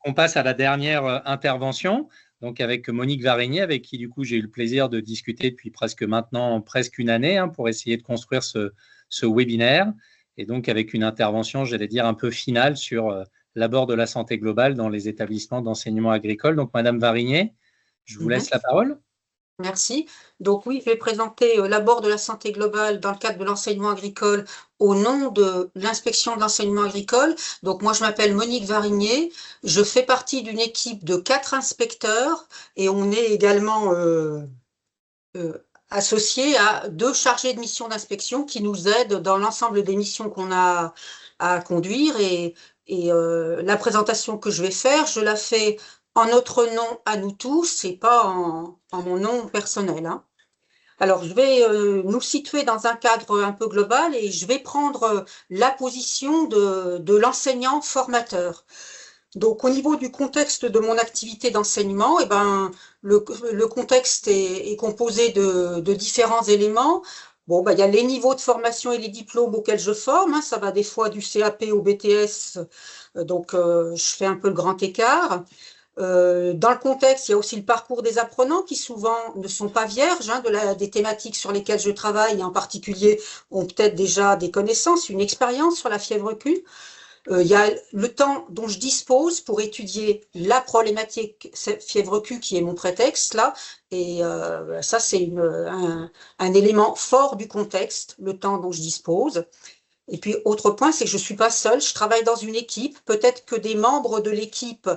On passe à la dernière intervention, donc avec Monique Varigné, avec qui du coup j'ai eu le plaisir de discuter depuis presque une année pour essayer de construire ce webinaire, et donc avec une intervention, j'allais dire, un peu finale sur l'abord de la santé globale dans les établissements d'enseignement agricole. Donc Madame Varigné, je vous laisse la parole. Merci. Donc oui, je vais présenter l'abord de la santé globale dans le cadre de l'enseignement agricole au nom de l'inspection de l'enseignement agricole. Donc moi, je m'appelle Monique Varigné. Je fais partie d'une équipe de 4 inspecteurs et on est également associés à 2 chargés de mission d'inspection qui nous aident dans l'ensemble des missions qu'on a à conduire. Et la présentation que je vais faire, je la fais en notre nom à nous tous et pas en mon nom personnel. Alors, je vais nous situer dans un cadre un peu global et je vais prendre la position de l'enseignant formateur. Donc, au niveau du contexte de mon activité d'enseignement, eh ben, le contexte est composé de différents éléments. Bon, ben, il y a les niveaux de formation et les diplômes auxquels je forme. Ça va des fois du CAP au BTS, donc je fais un peu le grand écart. Dans le contexte, il y a aussi le parcours des apprenants qui souvent ne sont pas vierges des thématiques sur lesquelles je travaille, et en particulier ont peut-être déjà des connaissances, une expérience sur la fièvre Q. Il y a le temps dont je dispose pour étudier la problématique fièvre Q qui est mon prétexte là, et ça c'est un élément fort du contexte, le temps dont je dispose. Et puis autre point, c'est que je suis pas seule, je travaille dans une équipe, peut-être que des membres de l'équipe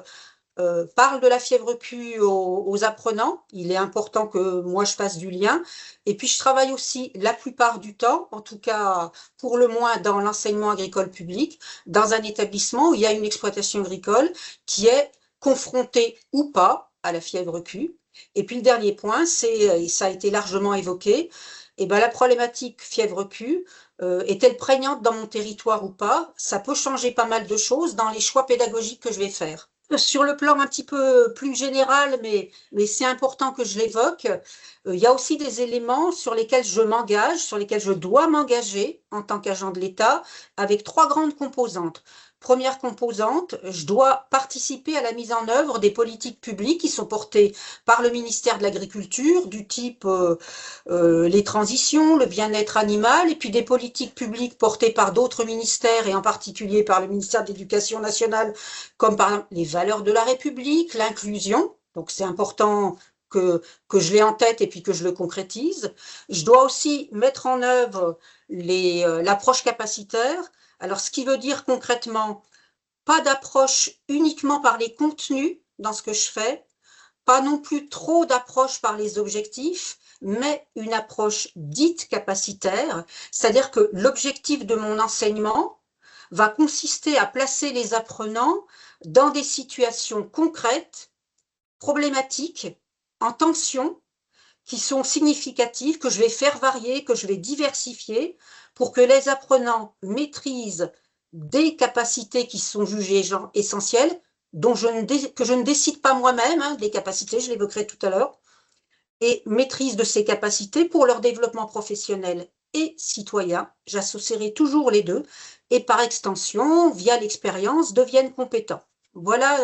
parle de la fièvre Q aux apprenants. Il est important que moi je fasse du lien. Et puis je travaille aussi la plupart du temps, en tout cas pour le moins dans l'enseignement agricole public, dans un établissement où il y a une exploitation agricole qui est confrontée ou pas à la fièvre Q. Et puis le dernier point, c'est, et ça a été largement évoqué, et ben la problématique fièvre Q est-elle prégnante dans mon territoire ou pas? Ça peut changer pas mal de choses dans les choix pédagogiques que je vais faire. Sur le plan un petit peu plus général, mais c'est important que je l'évoque, il y a aussi des éléments sur lesquels je m'engage, sur lesquels je dois m'engager en tant qu'agent de l'État, avec 3 grandes composantes. Première composante, je dois participer à la mise en œuvre des politiques publiques qui sont portées par le ministère de l'Agriculture, du type les transitions, le bien-être animal, et puis des politiques publiques portées par d'autres ministères, et en particulier par le ministère de l'Éducation nationale, comme par exemple les valeurs de la République, l'inclusion. Donc c'est important que je l'ai en tête et puis que je le concrétise. Je dois aussi mettre en œuvre l'approche capacitaire. Alors, ce qui veut dire concrètement, pas d'approche uniquement par les contenus dans ce que je fais, pas non plus trop d'approche par les objectifs, mais une approche dite capacitaire, c'est-à-dire que l'objectif de mon enseignement va consister à placer les apprenants dans des situations concrètes, problématiques, en tension, qui sont significatives, que je vais faire varier, que je vais diversifier, pour que les apprenants maîtrisent des capacités qui sont jugées essentielles, que je ne décide pas moi-même, des capacités, je l'évoquerai tout à l'heure, et maîtrise de ces capacités pour leur développement professionnel et citoyen. J'associerai toujours les deux, et par extension, via l'expérience, deviennent compétents. Voilà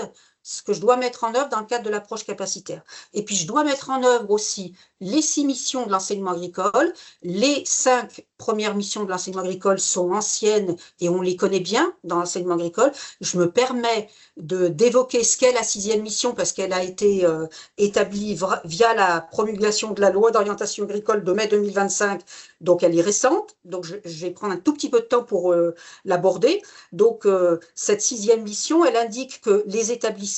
ce que je dois mettre en œuvre dans le cadre de l'approche capacitaire. Et puis, je dois mettre en œuvre aussi les 6 missions de l'enseignement agricole. Les 5 premières missions de l'enseignement agricole sont anciennes et on les connaît bien dans l'enseignement agricole. Je me permets d'évoquer ce qu'est la 6e mission parce qu'elle a été établie via la promulgation de la loi d'orientation agricole de mai 2025. Donc, elle est récente. Donc, je vais prendre un tout petit peu de temps pour l'aborder. Donc, cette 6e mission, elle indique que les établissements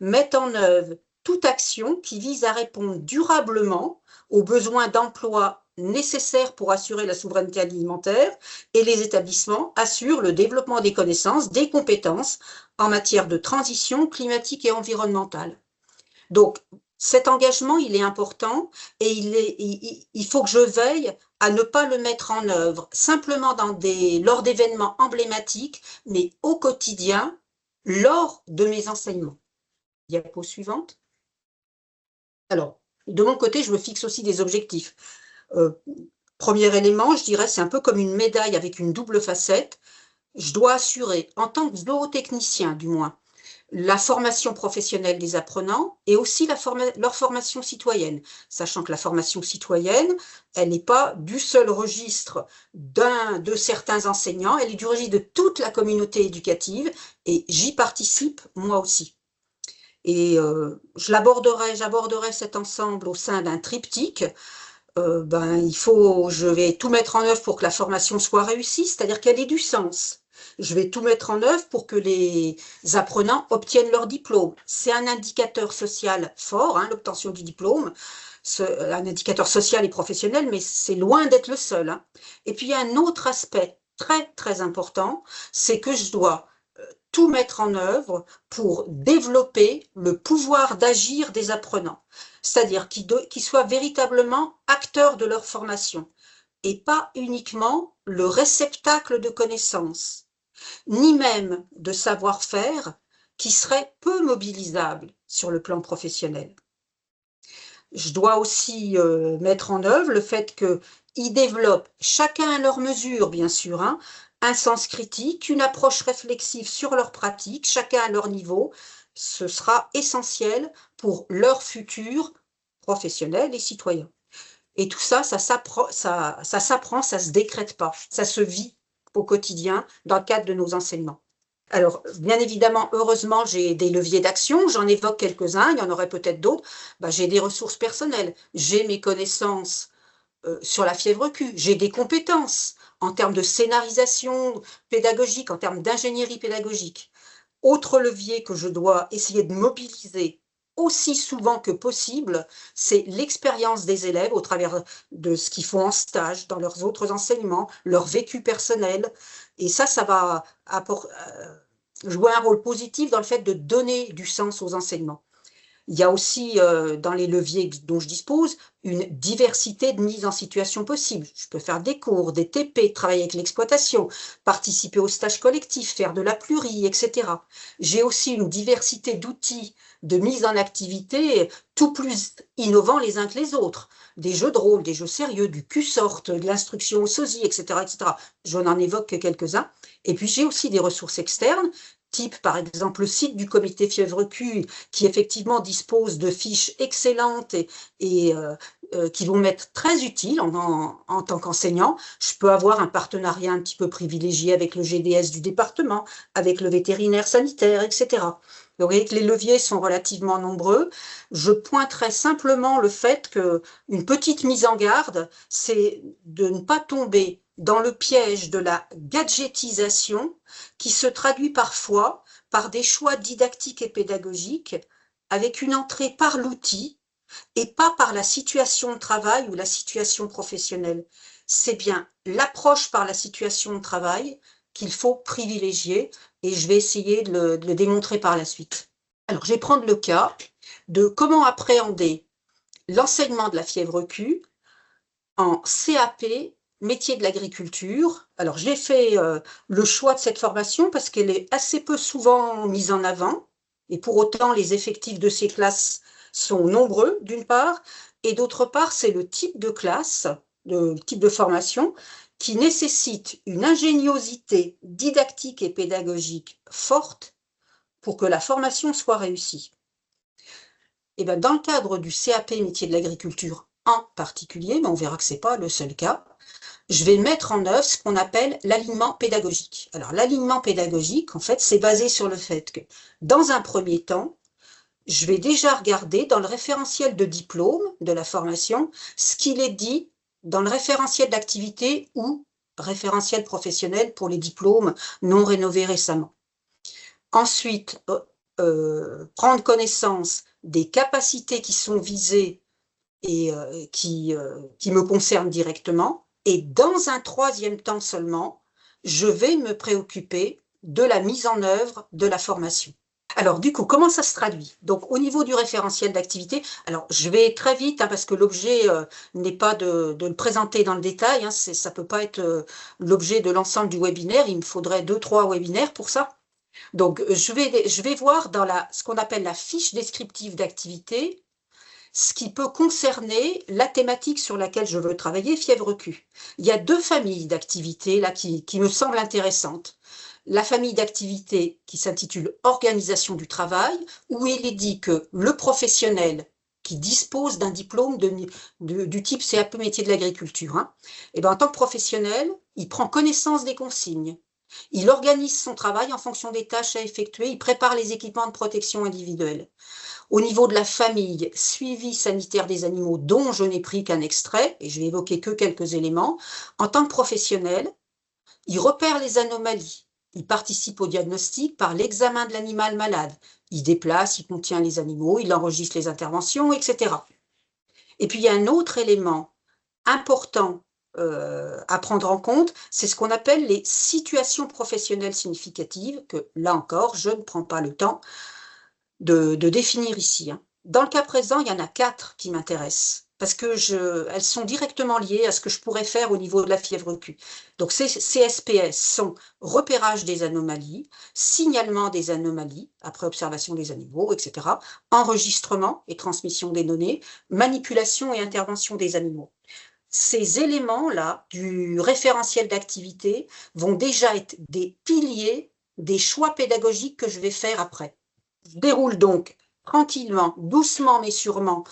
mettent en œuvre toute action qui vise à répondre durablement aux besoins d'emploi nécessaires pour assurer la souveraineté alimentaire, et les établissements assurent le développement des connaissances, des compétences en matière de transition climatique et environnementale. Donc, cet engagement, il est important et il faut que je veille à ne pas le mettre en œuvre simplement lors d'événements emblématiques, mais au quotidien, lors de mes enseignements. Diapo suivante. Alors, de mon côté, je me fixe aussi des objectifs. Premier élément, je dirais, c'est un peu comme une médaille avec une double facette. Je dois assurer, en tant que zootechnicien du moins, la formation professionnelle des apprenants et aussi leur formation citoyenne, sachant que la formation citoyenne, elle n'est pas du seul registre de certains enseignants, elle est du registre de toute la communauté éducative et j'y participe moi aussi. Et j'aborderai cet ensemble au sein d'un triptyque. Je vais tout mettre en œuvre pour que la formation soit réussie, c'est-à-dire qu'elle ait du sens. Je vais tout mettre en œuvre pour que les apprenants obtiennent leur diplôme. C'est un indicateur social fort, hein, l'obtention du diplôme, un indicateur social et professionnel, mais c'est loin d'être le seul, hein. Et puis il y a un autre aspect très très important, c'est que je dois tout mettre en œuvre pour développer le pouvoir d'agir des apprenants, c'est-à-dire qu'ils soient véritablement acteurs de leur formation et pas uniquement le réceptacle de connaissances, ni même de savoir-faire qui serait peu mobilisable sur le plan professionnel. Je dois aussi mettre en œuvre le fait qu'ils développent, chacun à leur mesure bien sûr, hein, un sens critique, une approche réflexive sur leur pratique, chacun à leur niveau. Ce sera essentiel pour leur futur professionnel et citoyen. Et tout ça, ça s'apprend, ça se décrète pas, ça se vit au quotidien dans le cadre de nos enseignements. Alors, bien évidemment, heureusement, j'ai des leviers d'action, j'en évoque quelques-uns, il y en aurait peut-être d'autres. J'ai des ressources personnelles, j'ai mes connaissances sur la fièvre Q, j'ai des compétences en termes de scénarisation pédagogique, en termes d'ingénierie pédagogique. Autre levier que je dois essayer de mobiliser aussi souvent que possible, c'est l'expérience des élèves au travers de ce qu'ils font en stage, dans leurs autres enseignements, leur vécu personnel. Et ça va jouer un rôle positif dans le fait de donner du sens aux enseignements. Il y a aussi, dans les leviers dont je dispose, une diversité de mises en situation possible. Je peux faire des cours, des TP, travailler avec l'exploitation, participer aux stages collectifs, faire de la plurie, etc. J'ai aussi une diversité d'outils de mise en activité, tout plus innovants les uns que les autres. Des jeux de rôle, des jeux sérieux, du Qsort, de l'instruction au sosie, etc., etc. Je n'en évoque que quelques-uns. Et puis j'ai aussi des ressources externes, type par exemple le site du comité Fièvre Q, qui effectivement dispose de fiches excellentes et qui vont m'être très utiles en tant qu'enseignant. Je peux avoir un partenariat un petit peu privilégié avec le GDS du département, avec le vétérinaire sanitaire, etc. Vous voyez que les leviers sont relativement nombreux. Je pointerai simplement le fait qu'une petite mise en garde, c'est de ne pas tomber dans le piège de la gadgetisation qui se traduit parfois par des choix didactiques et pédagogiques avec une entrée par l'outil et pas par la situation de travail ou la situation professionnelle. C'est bien l'approche par la situation de travail qu'il faut privilégier et je vais essayer de le démontrer par la suite. Alors, je vais prendre le cas de comment appréhender l'enseignement de la fièvre Q en CAP métier de l'agriculture. Alors, j'ai fait le choix de cette formation parce qu'elle est assez peu souvent mise en avant et pour autant, les effectifs de ces classes sont nombreux, d'une part, et d'autre part, c'est le type de classe, le type de formation qui nécessite une ingéniosité didactique et pédagogique forte pour que la formation soit réussie. Et bien, dans le cadre du CAP métier de l'agriculture en particulier, mais on verra que ce n'est pas le seul cas, je vais mettre en œuvre ce qu'on appelle l'alignement pédagogique. Alors, l'alignement pédagogique, en fait, c'est basé sur le fait que, dans un premier temps, je vais déjà regarder dans le référentiel de diplôme de la formation ce qu'il est dit dans le référentiel d'activité ou référentiel professionnel pour les diplômes non rénovés récemment. Ensuite, prendre connaissance des capacités qui sont visées et qui me concernent directement. Et dans un troisième temps seulement, je vais me préoccuper de la mise en œuvre de la formation. Alors, du coup, comment ça se traduit? Donc, au niveau du référentiel d'activité, alors je vais très vite, hein, parce que l'objet n'est pas de le présenter dans le détail, hein, ça ne peut pas être l'objet de l'ensemble du webinaire, il me faudrait 2-3 webinaires pour ça. Donc, je vais voir dans ce qu'on appelle la fiche descriptive d'activité, ce qui peut concerner la thématique sur laquelle je veux travailler, fièvre Q. Il y a deux familles d'activités là qui me semblent intéressantes. la famille d'activités qui s'intitule Organisation du travail, où il est dit que le professionnel qui dispose d'un diplôme du type CAP métier de l'agriculture, hein, et ben, en tant que professionnel, il prend connaissance des consignes. Il organise son travail en fonction des tâches à effectuer, il prépare les équipements de protection individuelle. Au niveau de la famille, suivi sanitaire des animaux dont je n'ai pris qu'un extrait, et je vais évoquer que quelques éléments. En tant que professionnel, il repère les anomalies, il participe au diagnostic par l'examen de l'animal malade, il déplace, il contient les animaux, il enregistre les interventions, etc. Et puis il y a un autre élément important à prendre en compte, c'est ce qu'on appelle les situations professionnelles significatives, que là encore, je ne prends pas le temps de définir ici, hein. Dans le cas présent, il y en a 4 qui m'intéressent, parce que elles sont directement liées à ce que je pourrais faire au niveau de la fièvre Q. Donc ces CSPS sont repérage des anomalies, signalement des anomalies, après observation des animaux, etc., enregistrement et transmission des données, manipulation et intervention des animaux. Ces éléments-là du référentiel d'activité vont déjà être des piliers des choix pédagogiques que je vais faire après. Je déroule donc tranquillement, doucement mais sûrement,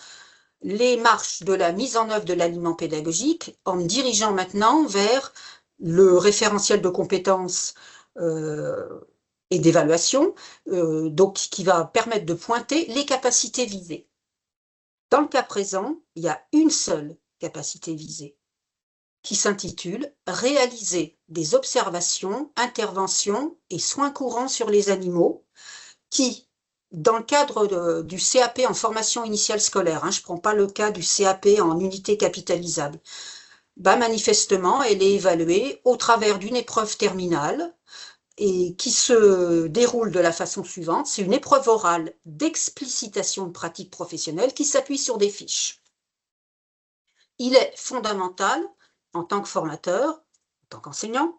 les marches de la mise en œuvre de l'aliment pédagogique en me dirigeant maintenant vers le référentiel de compétences et d'évaluation, donc qui va permettre de pointer les capacités visées. Dans le cas présent, il y a une seule capacité visée qui s'intitule « Réaliser des observations, interventions et soins courants sur les animaux » qui, dans le cadre du CAP en formation initiale scolaire, hein, je ne prends pas le cas du CAP en unité capitalisable, bah, manifestement, elle est évaluée au travers d'une épreuve terminale et qui se déroule de la façon suivante. C'est une épreuve orale d'explicitation de pratique professionnelle qui s'appuie sur des fiches. Il est fondamental, en tant que formateur, en tant qu'enseignant,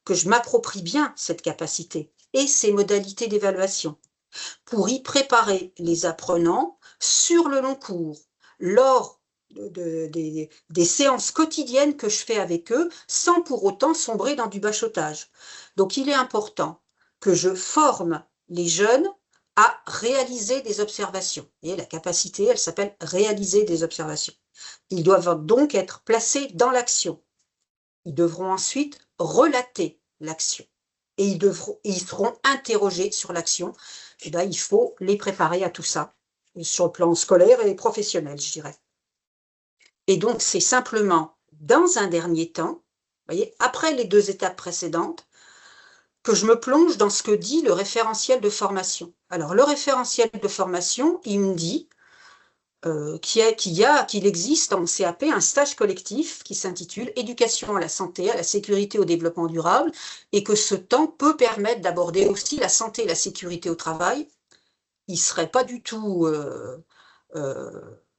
que je m'approprie bien cette capacité et ses modalités d'évaluation, pour y préparer les apprenants sur le long cours, lors des séances quotidiennes que je fais avec eux, sans pour autant sombrer dans du bachotage. Donc il est important que je forme les jeunes à réaliser des observations. Et la capacité, elle s'appelle réaliser des observations. Ils doivent donc être placés dans l'action. Ils devront ensuite relater l'action. Et ils seront interrogés sur l'action. Et ben, il faut les préparer à tout ça, sur le plan scolaire et professionnel, je dirais. Et donc, c'est simplement, dans un dernier temps, voyez, après les 2 étapes précédentes, que je me plonge dans ce que dit le référentiel de formation. Alors, le référentiel de formation, il me dit qu'il existe en CAP un stage collectif qui s'intitule « Éducation à la santé, à la sécurité, au développement durable » et que ce temps peut permettre d'aborder aussi la santé et la sécurité au travail. Il ne serait pas du tout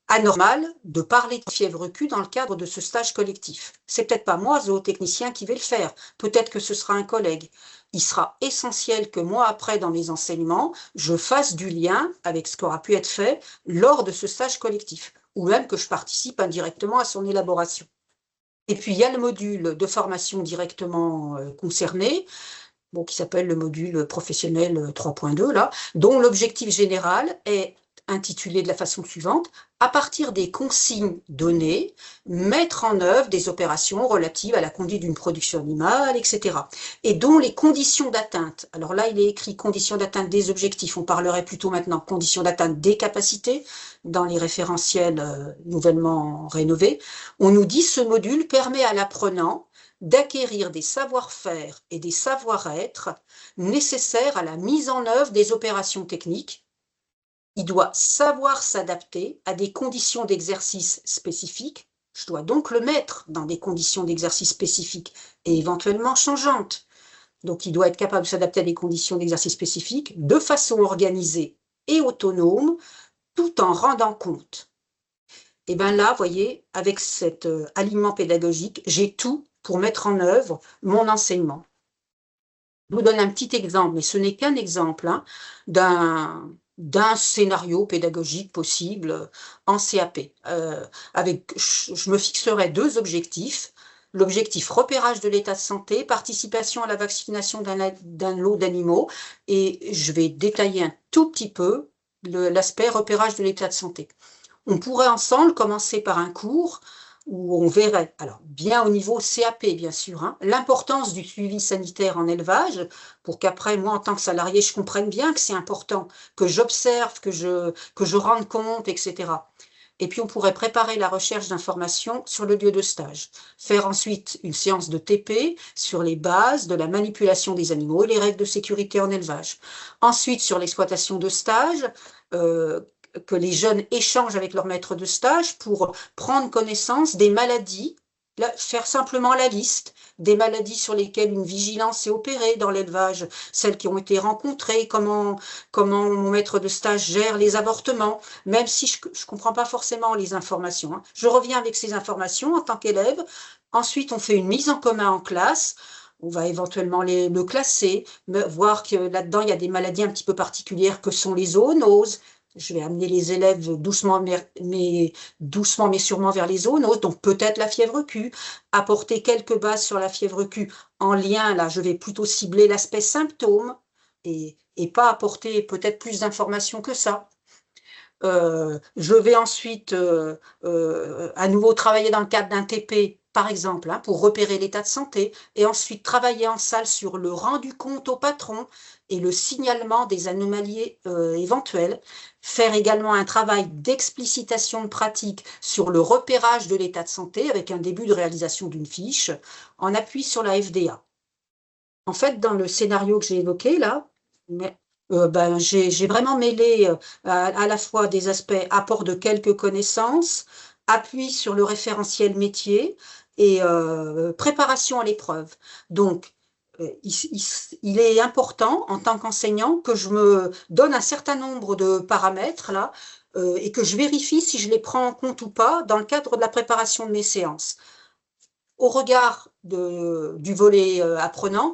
anormal de parler de fièvre Q dans le cadre de ce stage collectif. C'est peut-être pas moi, zootechnicien, qui vais le faire. Peut-être que ce sera un collègue. Il sera essentiel que moi, après, dans mes enseignements, je fasse du lien avec ce qui aura pu être fait lors de ce stage collectif, ou même que je participe indirectement à son élaboration. Et puis, il y a le module de formation directement concerné, bon, qui s'appelle le module professionnel 3.2, là, dont l'objectif général est intitulé de la façon suivante: à partir des consignes données, mettre en œuvre des opérations relatives à la conduite d'une production animale, etc. Et dont les conditions d'atteinte, alors là il est écrit conditions d'atteinte des objectifs, on parlerait plutôt maintenant conditions d'atteinte des capacités dans les référentiels nouvellement rénovés. On nous dit ce module permet à l'apprenant d'acquérir des savoir-faire et des savoir-être nécessaires à la mise en œuvre des opérations techniques. Il doit savoir s'adapter à des conditions d'exercice spécifiques. Je dois donc le mettre dans des conditions d'exercice spécifiques et éventuellement changeantes. Donc il doit être capable de s'adapter à des conditions d'exercice spécifiques de façon organisée et autonome, tout en rendant compte. Et bien là, vous voyez, avec cet aliment pédagogique, j'ai tout pour mettre en œuvre mon enseignement. Je vous donne un petit exemple, mais ce n'est qu'un exemple, hein, d'un scénario pédagogique possible en CAP. Je me fixerai 2 objectifs. L'objectif, repérage de l'état de santé, participation à la vaccination d'un lot d'animaux, et je vais détailler un tout petit peu l'aspect repérage de l'état de santé. On pourrait ensemble commencer par un cours où on verrait, alors bien au niveau CAP bien sûr, hein, l'importance du suivi sanitaire en élevage, pour qu'après, moi en tant que salarié, je comprenne bien que c'est important, que j'observe, que je rende compte, etc. Et puis on pourrait préparer la recherche d'informations sur le lieu de stage, faire ensuite une séance de TP sur les bases de la manipulation des animaux et les règles de sécurité en élevage. Ensuite, sur l'exploitation de stage, que les jeunes échangent avec leur maître de stage pour prendre connaissance des maladies, faire simplement la liste des maladies sur lesquelles une vigilance est opérée dans l'élevage, celles qui ont été rencontrées, comment mon maître de stage gère les avortements, même si je ne comprends pas forcément les informations, hein. Je reviens avec ces informations en tant qu'élève. Ensuite, on fait une mise en commun en classe. On va éventuellement le classer, voir que là-dedans, il y a des maladies un petit peu particulières que sont les zoonoses. Je vais amener les élèves doucement mais sûrement vers les zoonoses, donc peut-être la fièvre Q, apporter quelques bases sur la fièvre Q en lien, là, je vais plutôt cibler l'aspect symptômes et pas apporter peut-être plus d'informations que ça. Je vais ensuite à nouveau travailler dans le cadre d'un TP, par exemple, hein, pour repérer l'état de santé, et ensuite travailler en salle sur le rendu compte au patron et le signalement des anomalies éventuelles, faire également un travail d'explicitation de pratique sur le repérage de l'état de santé avec un début de réalisation d'une fiche en appui sur la FDA. En fait, dans le scénario que j'ai évoqué là, j'ai vraiment mêlé à la fois des aspects apport de quelques connaissances, appui sur le référentiel métier et préparation à l'épreuve. Donc, il est important en tant qu'enseignant que je me donne un certain nombre de paramètres là et que je vérifie si je les prends en compte ou pas dans le cadre de la préparation de mes séances. Au regard du volet apprenant,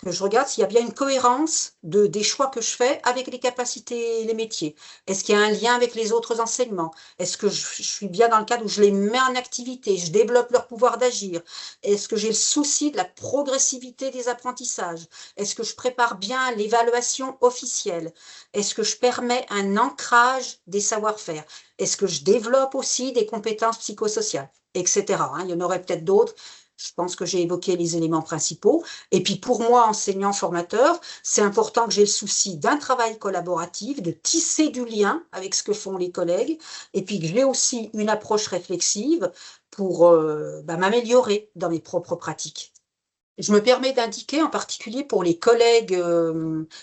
que je regarde s'il y a bien une cohérence des choix que je fais avec les capacités et les métiers. Est-ce qu'il y a un lien avec les autres enseignements? Est-ce que je suis bien dans le cadre où je les mets en activité, je développe leur pouvoir d'agir? Est-ce que j'ai le souci de la progressivité des apprentissages? Est-ce que je prépare bien l'évaluation officielle? Est-ce que je permets un ancrage des savoir-faire? Est-ce que je développe aussi des compétences psychosociales, etc. Il y en aurait peut-être d'autres. Je pense que j'ai évoqué les éléments principaux. Et puis pour moi, enseignant, formateur, c'est important que j'ai le souci d'un travail collaboratif, de tisser du lien avec ce que font les collègues, et puis que j'ai aussi une approche réflexive pour m'améliorer dans mes propres pratiques. Je me permets d'indiquer, en particulier pour les collègues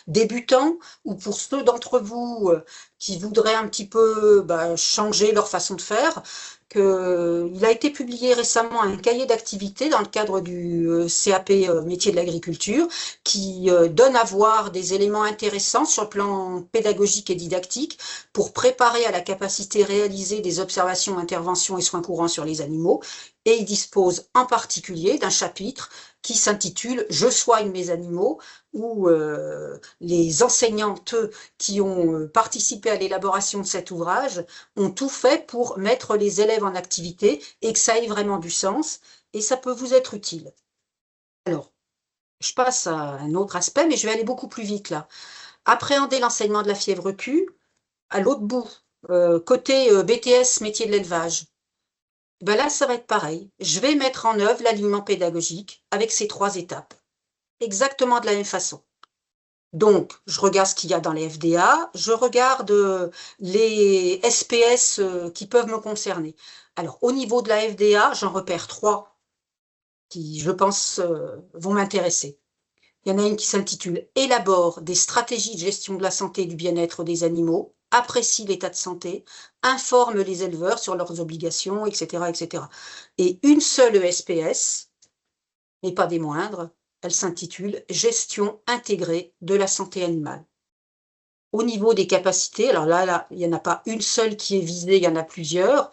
débutants ou pour ceux d'entre vous qui voudraient un petit peu changer leur façon de faire, qu'il a été publié récemment un cahier d'activité dans le cadre du CAP métier de l'agriculture qui donne à voir des éléments intéressants sur le plan pédagogique et didactique pour préparer à la capacité réalisée des observations, interventions et soins courants sur les animaux. Et il dispose en particulier d'un chapitre qui s'intitule « Je soigne mes animaux » où les enseignantes qui ont participé à l'élaboration de cet ouvrage ont tout fait pour mettre les élèves en activité et que ça ait vraiment du sens et ça peut vous être utile. Alors, je passe à un autre aspect, mais je vais aller beaucoup plus vite là. Appréhender l'enseignement de la fièvre Q, à l'autre bout, côté BTS, métier de l'élevage. Là, ça va être pareil. Je vais mettre en œuvre l'alignement pédagogique avec ces 3 étapes, exactement de la même façon. Donc, je regarde ce qu'il y a dans les FDA, je regarde les SPS qui peuvent me concerner. Alors, au niveau de la FDA, j'en repère 3 qui, je pense, vont m'intéresser. Il y en a une qui s'intitule « Élabore des stratégies de gestion de la santé et du bien-être des animaux », apprécie l'état de santé, informe les éleveurs sur leurs obligations, etc., etc. Et une seule SPS, mais pas des moindres, elle s'intitule « Gestion intégrée de la santé animale ». Au niveau des capacités, alors là, il n'y en a pas une seule qui est visée, il y en a plusieurs.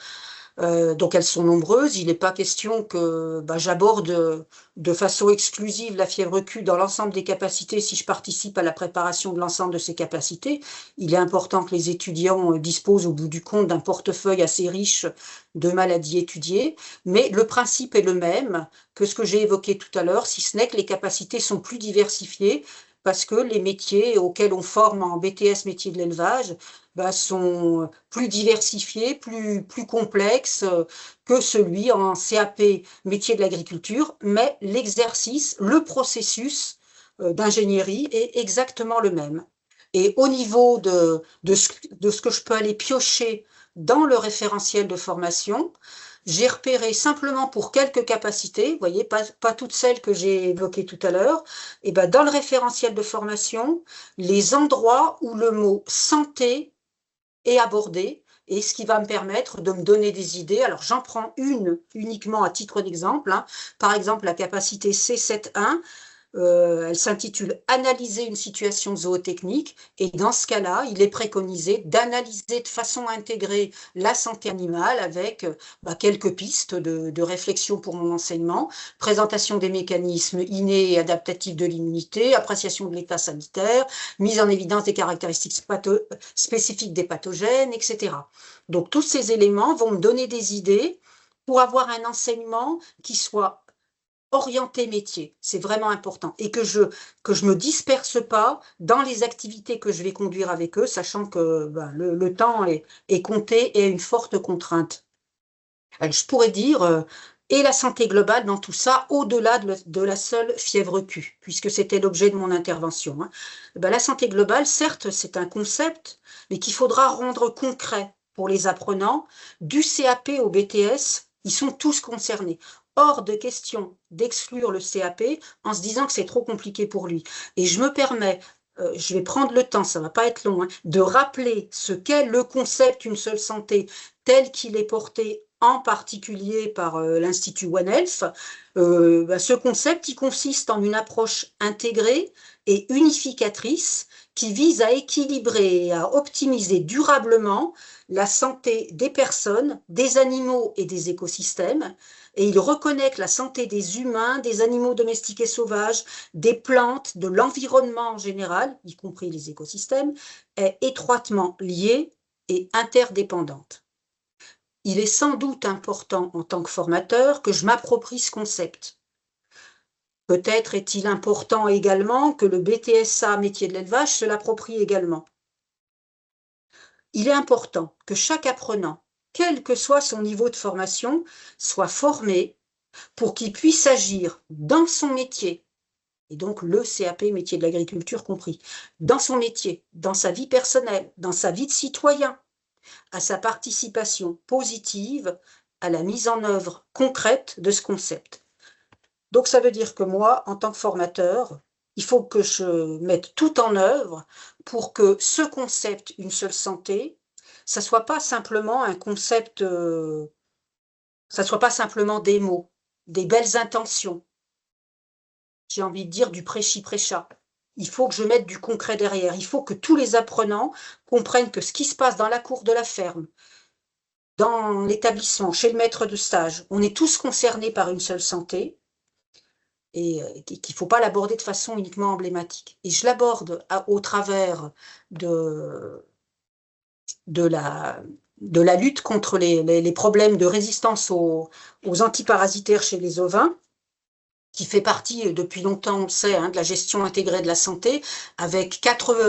Donc elles sont nombreuses. Il n'est pas question que j'aborde de façon exclusive la fièvre Q dans l'ensemble des capacités si je participe à la préparation de l'ensemble de ces capacités. Il est important que les étudiants disposent au bout du compte d'un portefeuille assez riche de maladies étudiées, mais le principe est le même que ce que j'ai évoqué tout à l'heure, si ce n'est que les capacités sont plus diversifiées parce que les métiers auxquels on forme en BTS métier de l'élevage sont plus diversifiés, plus complexes que celui en CAP métier de l'agriculture, mais l'exercice, le processus d'ingénierie est exactement le même. Et au niveau de ce que je peux aller piocher dans le référentiel de formation, j'ai repéré simplement pour quelques capacités, vous voyez, pas toutes celles que j'ai évoquées tout à l'heure, et dans le référentiel de formation, les endroits où le mot santé est abordé et ce qui va me permettre de me donner des idées. Alors, j'en prends une uniquement à titre d'exemple. Par exemple, la capacité C7.1, elle s'intitule « Analyser une situation zootechnique » et dans ce cas-là, il est préconisé d'analyser de façon intégrée la santé animale avec quelques pistes de réflexion pour mon enseignement, présentation des mécanismes innés et adaptatifs de l'immunité, appréciation de l'état sanitaire, mise en évidence des caractéristiques spécifiques des pathogènes, etc. Donc tous ces éléments vont me donner des idées pour avoir un enseignement qui soit orienté métier, c'est vraiment important, et que je me disperse pas dans les activités que je vais conduire avec eux, sachant que le temps est compté et une forte contrainte. Je pourrais dire et la santé globale dans tout ça, au-delà de la seule fièvre Q, puisque c'était l'objet de mon intervention. La santé globale, certes, c'est un concept, mais qu'il faudra rendre concret pour les apprenants. Du CAP au BTS, ils sont tous concernés. Hors de question d'exclure le CAP en se disant que c'est trop compliqué pour lui. Et je me permets, je vais prendre le temps, ça ne va pas être long, de rappeler ce qu'est le concept une seule santé tel qu'il est porté en particulier par l'Institut One Health. Ce concept, il consiste en une approche intégrée et unificatrice qui vise à équilibrer et à optimiser durablement la santé des personnes, des animaux et des écosystèmes. Et il reconnaît que la santé des humains, des animaux domestiques et sauvages, des plantes, de l'environnement en général, y compris les écosystèmes, est étroitement liée et interdépendante. Il est sans doute important en tant que formateur que je m'approprie ce concept. Peut-être est-il important également que le BTSA métier de l'élevage se l'approprie également. Il est important que chaque apprenant, quel que soit son niveau de formation, soit formé pour qu'il puisse agir dans son métier, et donc le CAP métier de l'agriculture compris, dans son métier, dans sa vie personnelle, dans sa vie de citoyen, à sa participation positive à la mise en œuvre concrète de ce concept. Donc ça veut dire que moi, en tant que formateur, il faut que je mette tout en œuvre pour que ce concept, une seule santé, ça ne soit pas simplement un concept, ça ne soit pas simplement des mots, des belles intentions, j'ai envie de dire du prêchi-prêcha. Il faut que je mette du concret derrière. Il faut que tous les apprenants comprennent que ce qui se passe dans la cour de la ferme, dans l'établissement, chez le maître de stage, on est tous concernés par une seule santé et qu'il ne faut pas l'aborder de façon uniquement emblématique. Et je l'aborde au travers de la lutte contre les problèmes de résistance aux antiparasitaires chez les ovins, qui fait partie depuis longtemps, on le sait, de la gestion intégrée de la santé, avec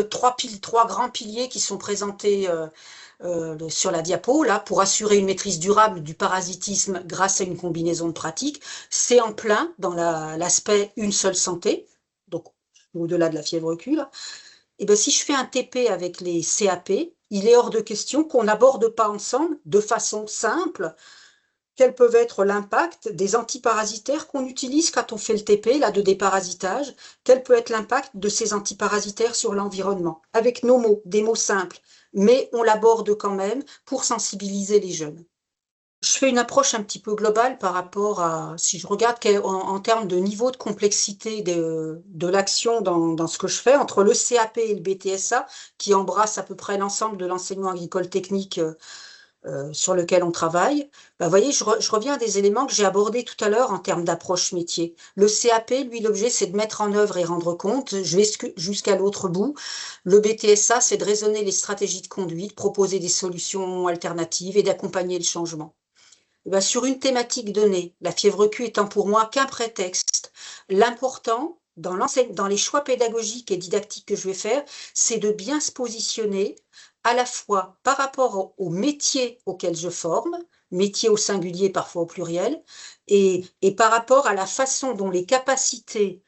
trois grands piliers qui sont présentés sur la diapo, là, pour assurer une maîtrise durable du parasitisme grâce à une combinaison de pratiques. C'est en plein dans l'aspect une seule santé, donc au-delà de la fièvre Q, là. Et bien, si je fais un TP avec les CAP, il est hors de question qu'on n'aborde pas ensemble, de façon simple, quels peuvent être l'impact des antiparasitaires qu'on utilise quand on fait le TP, là, de déparasitage, quel peut être l'impact de ces antiparasitaires sur l'environnement, avec nos mots, des mots simples, mais on l'aborde quand même pour sensibiliser les jeunes. Je fais une approche un petit peu globale par rapport à, si je regarde en termes de niveau de complexité de l'action dans ce que je fais, entre le CAP et le BTSA, qui embrasse à peu près l'ensemble de l'enseignement agricole technique sur lequel on travaille. Vous voyez, je reviens à des éléments que j'ai abordés tout à l'heure en termes d'approche métier. Le CAP, lui, l'objet, c'est de mettre en œuvre et rendre compte. Je vais jusqu'à l'autre bout. Le BTSA, c'est de raisonner les stratégies de conduite, proposer des solutions alternatives et d'accompagner le changement. Sur une thématique donnée, la fièvre Q étant pour moi qu'un prétexte, l'important dans les choix pédagogiques et didactiques que je vais faire, c'est de bien se positionner à la fois par rapport au métier auquel je forme, métier au singulier, parfois au pluriel, et par rapport à la façon dont les capacités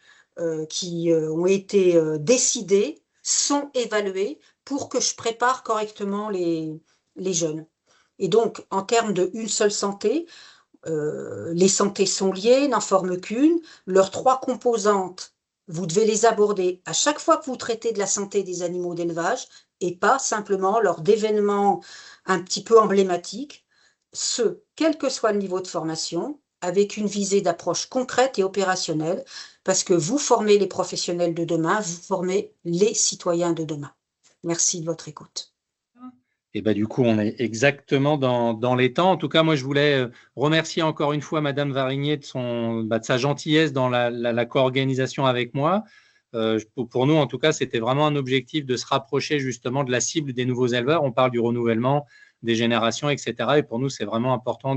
qui ont été décidées sont évaluées pour que je prépare correctement les jeunes. Et donc, en termes de une seule santé, les santés sont liées, n'en forment qu'une. Leurs 3 composantes, vous devez les aborder à chaque fois que vous traitez de la santé des animaux d'élevage et pas simplement lors d'événements un petit peu emblématiques, quel que soit le niveau de formation, avec une visée d'approche concrète et opérationnelle, parce que vous formez les professionnels de demain, vous formez les citoyens de demain. Merci de votre écoute. Et du coup, on est exactement dans les temps. En tout cas, moi, je voulais remercier encore une fois Madame Varigné de sa gentillesse dans la co-organisation avec moi. Pour nous, en tout cas, c'était vraiment un objectif de se rapprocher justement de la cible des nouveaux éleveurs. On parle du renouvellement des générations, etc. Et pour nous, c'est vraiment important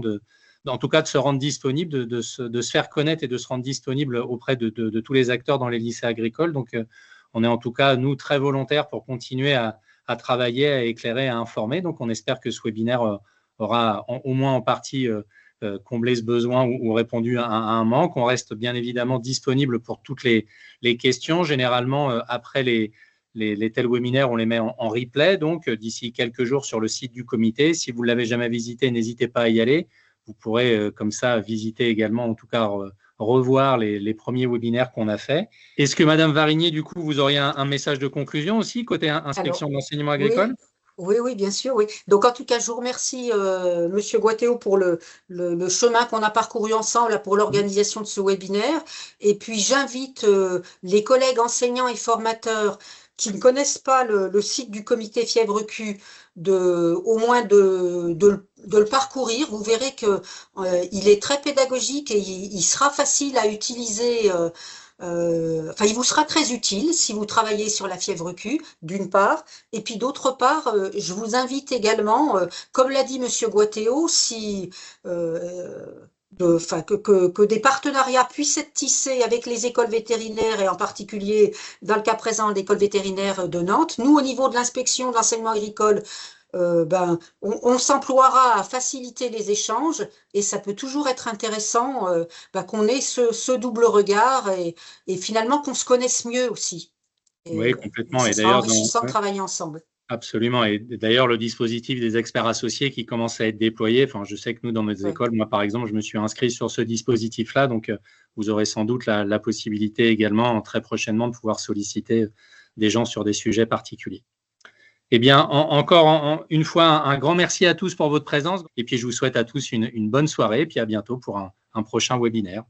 en tout cas, de se rendre disponible, de se faire connaître et de se rendre disponible auprès de tous les acteurs dans les lycées agricoles. Donc, on est en tout cas, nous, très volontaires pour continuer à travailler, à éclairer, à informer. Donc, on espère que ce webinaire aura au moins en partie comblé ce besoin ou répondu à un manque. On reste bien évidemment disponible pour toutes les questions. Généralement, après les tels webinaires, on les met en replay, donc d'ici quelques jours sur le site du comité. Si vous ne l'avez jamais visité, n'hésitez pas à y aller. Vous pourrez comme ça visiter également, en tout cas, revoir les premiers webinaires qu'on a faits. Est-ce que Madame Varigné, du coup, vous auriez un message de conclusion aussi côté inspection de l'enseignement agricole? Oui, bien sûr, oui. Donc, en tout cas, je vous remercie, Monsieur Guattéo, pour le chemin qu'on a parcouru ensemble pour l'organisation de ce webinaire. Et puis, j'invite les collègues enseignants et formateurs qui ne connaissent pas le site du comité Fièvre Q, au moins de le parcourir. Vous verrez que il est très pédagogique et il sera facile à utiliser. Il vous sera très utile si vous travaillez sur la fièvre Q, d'une part, et puis d'autre part, je vous invite également, comme l'a dit Monsieur Guattéo, que des partenariats puissent être tissés avec les écoles vétérinaires et en particulier, dans le cas présent, l'école vétérinaire de Nantes. Nous, au niveau de l'inspection de l'enseignement agricole, on s'emploiera à faciliter les échanges et ça peut toujours être intéressant qu'on ait ce double regard et finalement qu'on se connaisse mieux aussi. Oui, complètement. Et d'ailleurs, enrichissant de travailler ensemble. Absolument. Et d'ailleurs, le dispositif des experts associés qui commence à être déployé, je sais que nous, dans nos écoles, moi, par exemple, je me suis inscrit sur ce dispositif-là. Donc, vous aurez sans doute la possibilité également, très prochainement, de pouvoir solliciter des gens sur des sujets particuliers. Eh bien, encore une fois, un grand merci à tous pour votre présence. Et puis, je vous souhaite à tous une bonne soirée et puis à bientôt pour un prochain webinaire.